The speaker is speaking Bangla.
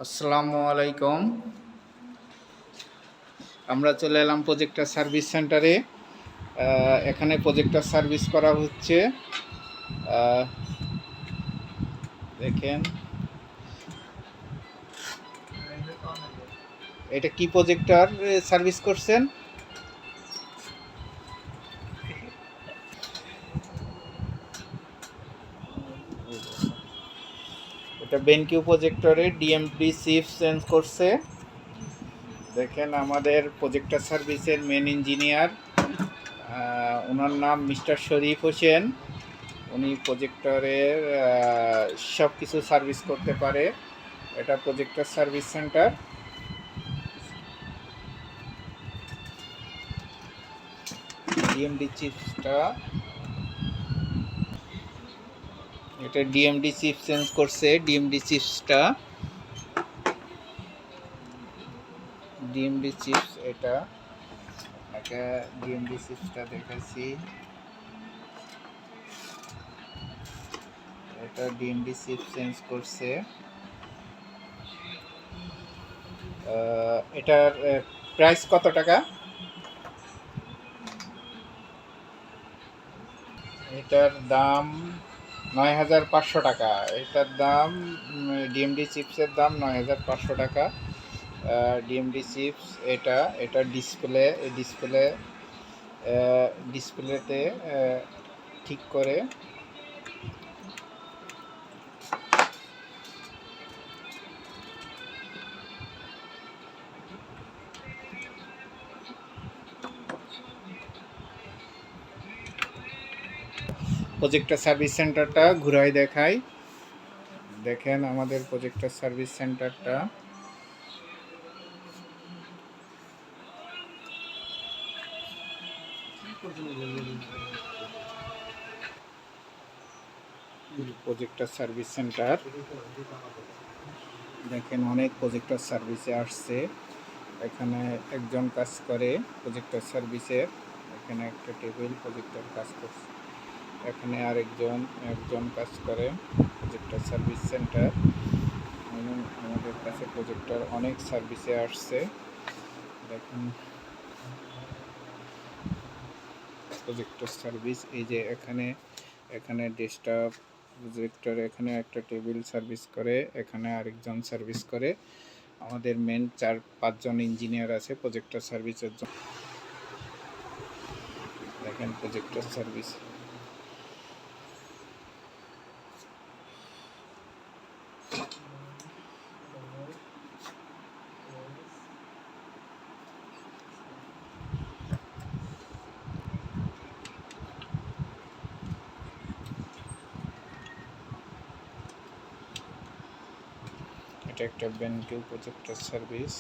আসসালামু আলাইকুম। আমরা চলে এলাম প্রজেক্টর সার্ভিস সেন্টারে। এখানে প্রজেক্টর সার্ভিস করা হচ্ছে। দেখেন এটা কি প্রজেক্টর সার্ভিস করছেন? এটা বেনকিউ প্রজেক্টরে ডিএমডি চিপ চেঞ্জ করছে। দেখেন আমাদের প্রজেক্টর সার্ভিসের মেন ইঞ্জিনিয়ার, ওনার নাম মিস্টার শরীফ হোসেন। উনি প্রজেক্টরের সব কিছু সার্ভিস করতে পারে। এটা প্রজেক্টর সার্ভিস সেন্টার। ডিএমডি চিপসটা, এটা ডিএমডি চিপ চেঞ্জ করছে। ডিএমডি চিপসটা, ডিএমডি চিপস এটা ডিএমডি চিপসটা দেখাচ্ছি। এটা ডিএমডি চিপস চেঞ্জ করছে। এটার প্রাইস কত টাকা? এটার দাম ৯,৫০০ টাকা। এটার দাম, ডিএমডি চিপসের দাম ৯,৫০০ টাকা। ডিএমডি চিপস এটা ডিসপ্লেতে ঠিক করে। প্রজেক্টর সার্ভিস সেন্টারটা ঘুরাই দেখাই। দেখেন আমাদের প্রজেক্টর সার্ভিস সেন্টারটা। প্রজেক্টর সার্ভিস সেন্টার দেখেন, অনেক প্রজেক্টর সার্ভিসে আসছে। এখানে একজন কাজ করে প্রজেক্টর সার্ভিসের। এখানে একটা টেবিল, প্রজেক্টর কাজ করছে। এখানে একজন কাজ করে প্রজেক্টর সার্ভিস সেন্টার। আমাদের কাছে প্রজেক্টর অনেক সার্ভিসে আসছে। দেখুন প্রজেক্টর সার্ভিস, এই যে এখানে ডেস্কটপ প্রজেক্টর, এখানে একটা টেবিল সার্ভিস করে, এখানে আরেকজন সার্ভিস করে। আমাদের মেন 4-5 জন ইঞ্জিনিয়ার আছে প্রজেক্টর সার্ভিসের জন্য। দেখেন প্রজেক্টর সার্ভিস। এটা একটা বেনকিউ প্রজেক্টর সার্ভিস।